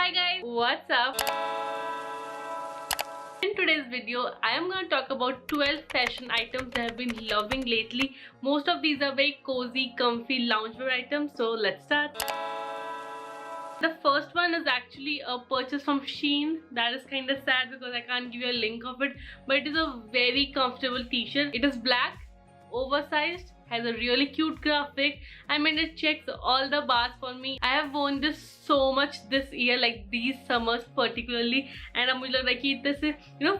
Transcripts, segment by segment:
Hi guys, what's up? In today's video, I am going to talk about 12 fashion items that I have been loving lately. Most of these are very cozy, comfy loungewear items. So let's start. The first one is actually a purchase from Shein. That is kind of sad because I can't give you a link of it. But it is a very comfortable t-shirt. It is black, oversized, has a really cute graphic. I mean, it checks all the bars for me. I have worn this so much this year, like these summers particularly, and अब मुझे लग रहा है कि इतने से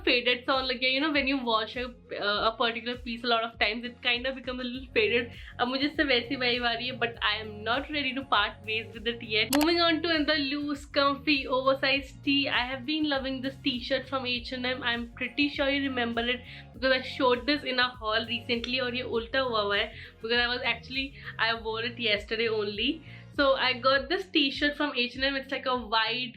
faded सा होने लगे. When you wash a particular piece a lot of times, it kind of becomes a little faded. अब मुझे इससे वैसी vibe आ रही है, but I am not ready to part ways with it yet. Moving on to the loose, comfy, oversized tee. I have been loving this t-shirt from H&M. I'm pretty sure you remember it because I showed this in a haul recently, और ये उल्टा हुआ है because I wore it yesterday only. So I got this t-shirt from H&M. It's like a white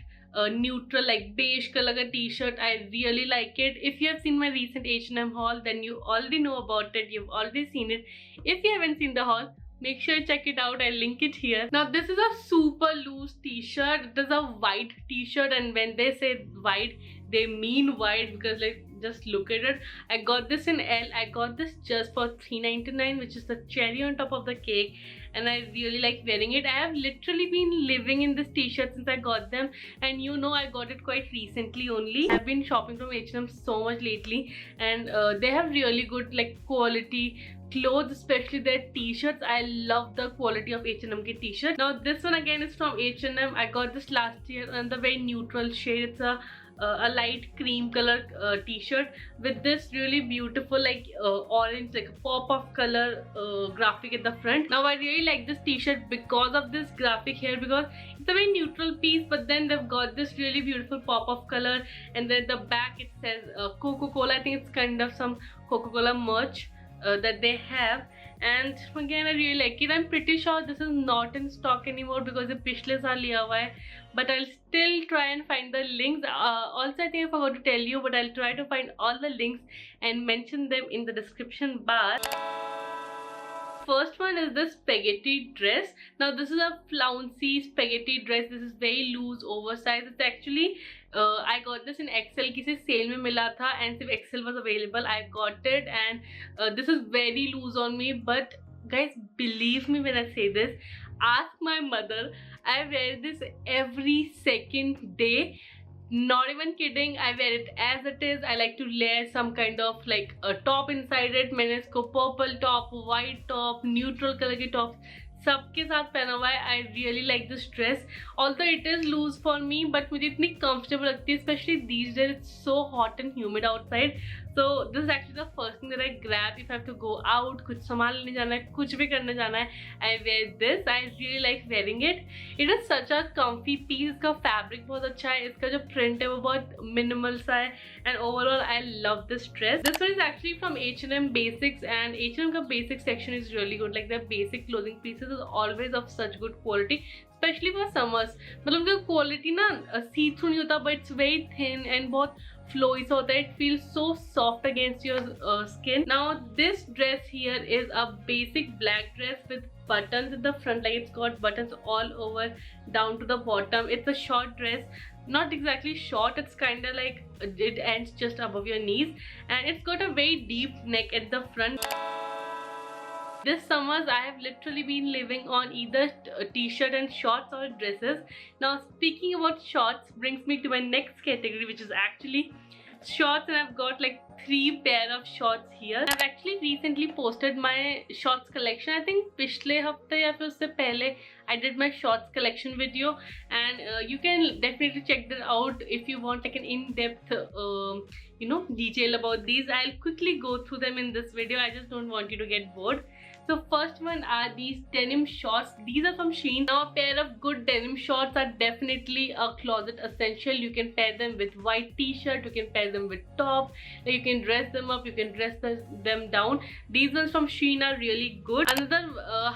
neutral like beige color ka t-shirt. I really like it. If you have seen my recent H&M haul, then you already know about it. You've already seen it. If you haven't seen the haul, make sure you check it out. I'll link it here. Now this is a super loose t-shirt. It is a white t-shirt, and when they say white, they mean white because like just look at it. I got this in L. I got this just for $3.99, which is the cherry on top of the cake, and I really like wearing it. I have literally been living in this t-shirt since I got them, and I got it quite recently only. I've been shopping from H&M so much lately, and they have really good like quality clothes, especially their t-shirts. I love the quality of H&M t-shirt. Now this one again is from H&M. I got this last year in the very neutral shade. It's a light cream color t-shirt with this really beautiful like orange, like a pop of color graphic at the front. Now I really like this t-shirt because of this graphic here, because it's a very neutral piece, but then they've got this really beautiful pop of color, and then the back it says Coca-Cola. I think it's kind of some Coca-Cola merch that they have, and again I really like it. I'm pretty sure this is not in stock anymore because the पिछले साल लिया हुआ है, but I'll still try and find the links. Also I think I forgot to tell you, but I'll try to find all the links and mention them in the description bar. First one is the spaghetti dress. Now this is a flouncy spaghetti dress. This is very loose, oversized. It's actually I got this in XL. किसी sale में मिला था and सिर्फ XL was available. I got it, and this is very loose on me. But guys, believe me when I say this. Ask my mother. I wear this every second day. Not even kidding. I wear it as it is. I like to layer some kind of like a top inside it. मैंने इसको purple top, white top, neutral color की top सबके साथ पहना हुआ है. I really like this dress. Although it is loose for me, but मुझे इतनी comfortable लगती है, especially these days. It's so hot and humid outside. So this is actually the first thing that I grab if I have to go out, कुछ सामान लेने जाना है, कुछ भी करने जाना है. I wear this. I really like wearing it. It is such a comfy piece. इसका fabric बहुत अच्छा है. इसका जो print है वो बहुत minimal सा है. And overall, I love this dress. This one is actually from H&M Basics, and H&M का basic section is really good. Like their basic clothing pieces is always of such good quality, especially for summers. मतलब उनका quality ना see through नहीं होता, but it's very thin and बहुत flowy सा होता है. It feels so soft against your skin. Now this dress here is a basic black dress with buttons at the front. Like it's got buttons all over down to the bottom. It's a short dress. Not exactly short, it's kind of like it ends just above your knees, and it's got a very deep neck at the front. This summers I have literally been living on either t-shirt and shorts or dresses. Now speaking about shorts brings me to my next category, which is actually shorts, and I've got like 3 pair of shorts here. I've actually recently posted my shorts collection. I think पिछले हफ्ते या फिर उससे पहले I did my shorts collection video, and you can definitely check that out if you want like an in-depth detail about these. I'll quickly go through them in this video. I just don't want you to get bored. So first one are these denim shorts. These are from Shein. Now a pair of good denim shorts are definitely a closet essential. You can pair them with white t-shirt, you can pair them with top, like you can dress them up, you can dress them down. These ones from Shein are really good. Another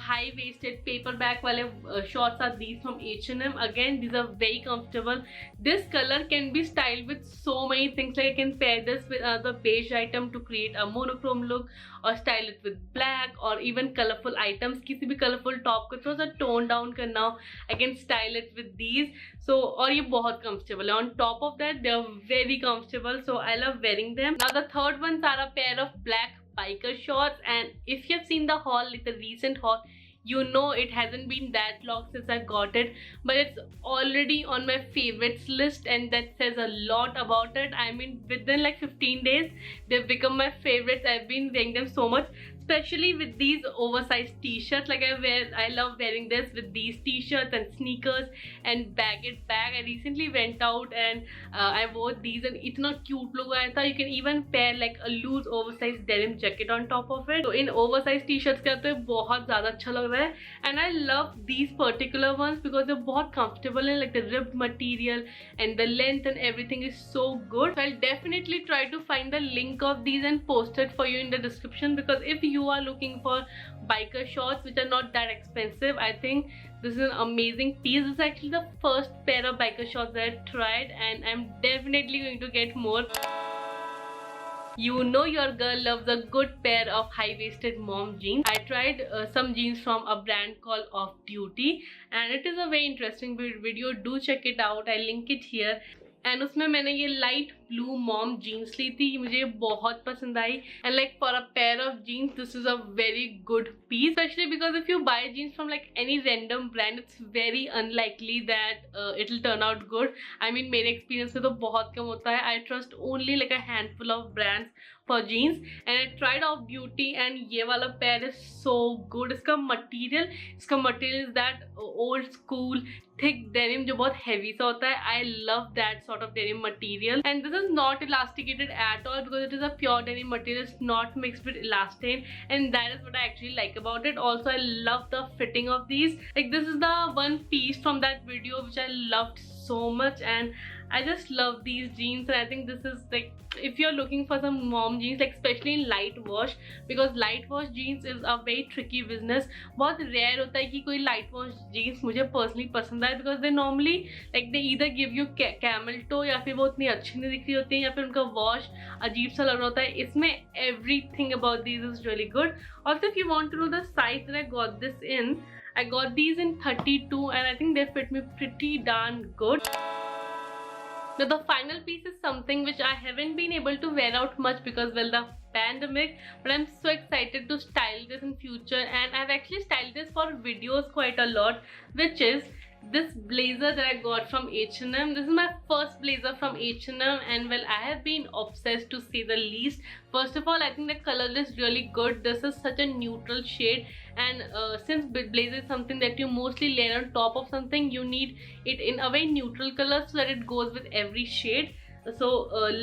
high-waisted paperback wale shorts are these from H&M. Again, these are very comfortable. This color can be styled with so many things. Like I can pair this with another beige item to create a monochrome look, or style it with black, or even even colorful items, किसी भी colorful top को थोड़ा सा tone down करना हो, I can style it with these. So और ये बहुत comfortable है. On top of that, they are very comfortable. So I love wearing them. Now the third ones are a pair of black biker shorts, and if you have seen the haul, like the recent haul, you know it hasn't been that long since I got it, but it's already on my favorites list, and that says a lot about it. I mean, within like 15 days they've become my favorites. I've been wearing them so much, especially with these oversized t-shirts. Like I love wearing this with these t-shirts and sneakers and bagged bag. I recently went out and I wore these and itna cute look aaya tha. You can even pair like a loose oversized denim jacket on top of it. So in oversized t-shirts के साथ तो बहुत ज़्यादा अच्छा लग रहा है, and I love these particular ones because they're बहुत comfortable and like the ribbed material and the length and everything is so good. So I'll definitely try to find the link of these and post it for you in the description, because if you are looking for biker shorts which are not that expensive, I think this is an amazing piece. This is actually the first pair of biker shorts that I tried, and I'm definitely going to get more. You know your girl loves a good pair of high-waisted mom jeans. I tried some jeans from a brand called Off Duty, and it is a very interesting video. Do check it out. I'll link it here. And उसमें मैंने ये light blue mom jeans ली थी, मुझे बहुत पसंद आई. And like for a pair of jeans this is a very good piece, specially because if you buy jeans from like any random brand it's very unlikely that it will turn out good. I mean मेरे experience में तो बहुत कम होता है. I trust only like a handful of brands for jeans, and I tried Off Duty and ये वाला pair is so good. इसका material is that old school thick denim जो बहुत heavy सा होता है. I love that sort of denim material, and this is not elasticated at all because it is a pure denim material. It's not mixed with elastane, and that is what I actually like about it. Also, I love the fitting of these. Like this is the one piece from that video which I loved so much, and I just love these jeans. And I think this is like, if you're looking for some mom jeans, like especially in light wash, because light wash jeans is a very tricky business. बहुत rare होता है कि कोई light wash jeans मुझे personally पसंद आए, because they normally like they either give you camel toe, या फिर वो उतनी अच्छी नहीं दिख रही होती है, या फिर उनका wash अजीब सा लग रहा होता है. इसमें everything about these is really good. Also, if you want to know the size that I got this in, I got these in 32, and I think they fit me pretty darn good. Now the final piece is something which I haven't been able to wear out much because, well, the pandemic, but I'm so excited to style this in future, and I've actually styled this for videos quite a lot, which is this blazer that I got from H&M. This is my first blazer from H&M, and well, I have been obsessed to say the least. First of all, I think the color is really good. This is such a neutral shade, and since blazer is something that you mostly layer on top of something, you need it in a very neutral color so that it goes with every shade. So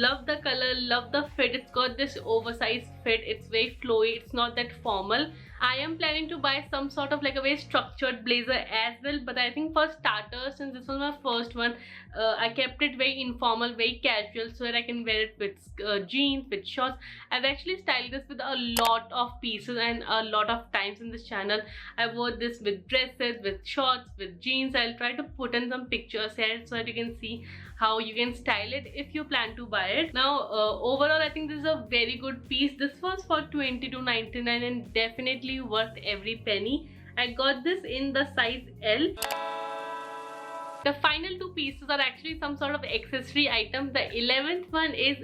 love the color, love the fit. It's got this oversized fit. It's very flowy. It's not that formal. I am planning to buy some sort of like a very structured blazer as well, but I think for starters, since this was my first one, I kept it very informal, very casual, so that I can wear it with jeans, with shorts. I've actually styled this with a lot of pieces and a lot of times in this channel. I wore this with dresses, with shorts, with jeans. I'll try to put in some pictures here so that you can see how you can style it if you plan to buy it. Now overall, I think this is a very good piece. This was for $22.99 and definitely worth every penny. I got this in the size L. The final two pieces are actually some sort of accessory items. The 11th one is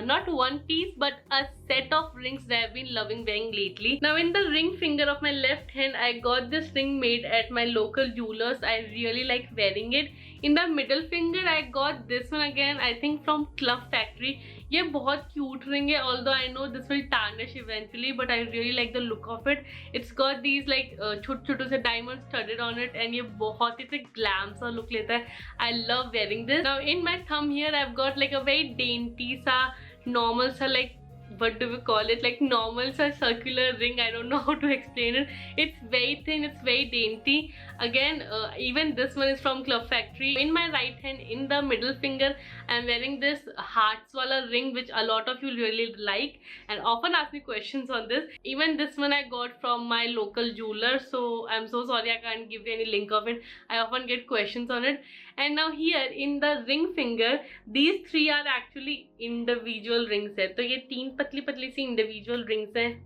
not one piece but a set of rings that I've been loving wearing lately. Now in the ring finger of my left hand, I got this ring made at my local jewelers. I really like wearing it. In the middle finger, I got this one again, I think from Club Factory. ये बहुत cute ring है, although I know this will tarnish eventually, but I really like the look of it. It's got these like छोटे-छोटे से diamonds studded on it, and ये बहुत ही glam सा look लेता है. I love wearing this. Now in my thumb here, I've got like a very dainty सा normal सा like, what do we call it, like normal circular ring. I don't know how to explain it. It's very thin, it's very dainty. Again, even this one is from Club Factory. In my right hand, in the middle finger, I'm wearing this hearts wala ring, which a lot of you really like and often ask me questions on this. Even this one I got from my local jeweler, so I'm so sorry I can't give you any link of it. I often get questions on it. And now here in the ring finger, these three are actually individual rings है. तो ये तीन पतली पतली सी individual rings हैं,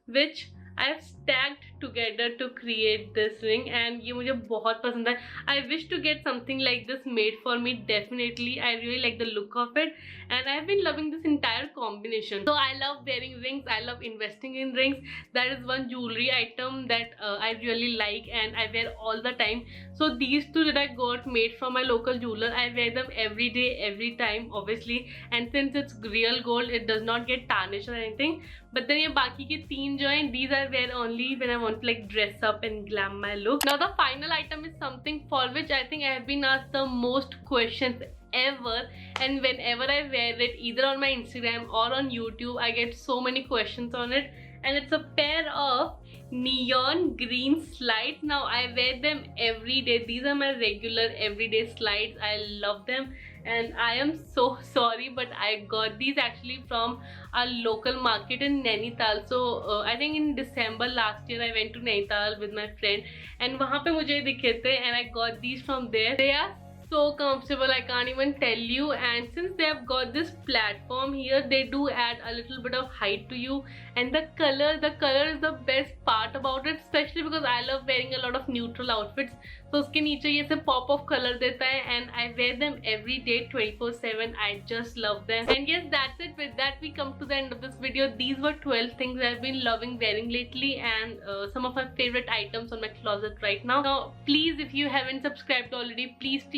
which I have tagged together to create this ring, and ये मुझे बहुत पसंद है. I wish to get something like this made for me definitely. I really like the look of it, and I've been loving this entire combination. So I love wearing rings. I love investing in rings. That is one jewelry item that I really like and I wear all the time. So these two that I got made from my local jeweler, I wear them every day, every time, obviously. And since it's real gold, it does not get tarnished or anything. But then ये बाकी के तीन जो हैं, these I wear only when I want to like dress up and glam my look. Now the final item is something for which I think I have been asked the most questions ever, and whenever I wear it, either on my Instagram or on YouTube, I get so many questions on it. And it's a pair of neon green slides. Now I wear them every day. These are my regular everyday slides. I love them, and I am so sorry, but I got these actually from our local market in Nainital. So I think in December last year I went to Nainital with my friend, and वहाँ पे मुझे दिखे थे, and I got these from there. They are so comfortable, I can't even tell you. And since they have got this platform here, they do add a little bit of height to you. And the color is the best part about it, especially because I love wearing a lot of neutral outfits. So उसके नीचे ये से pop of color देता है, and I wear them every day 24/7. I just love them. And yes, that's it. With that we come to the end of this video. These were 12 things I've been loving wearing lately, and some of my favorite items on my closet right now. Now please, if you haven't subscribed already, please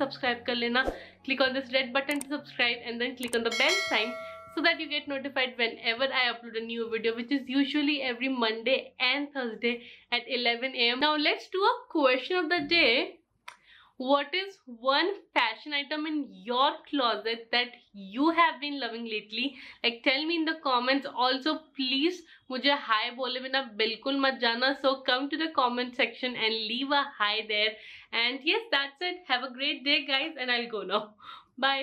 subscribe कर लेना. Click on this red button to subscribe, and then click on the bell sign so that you get notified whenever I upload a new video, which is usually every Monday and Thursday at 11 AM. Now let's do a question of the day. What is one fashion item in your closet that you have been loving lately? Like, tell me in the comments. Also, please मुझे hi बोले बिना बिल्कुल मत जाना. So come to the comment section and leave a hi there. And yes, that's it. Have a great day, guys, and I'll go now. Bye.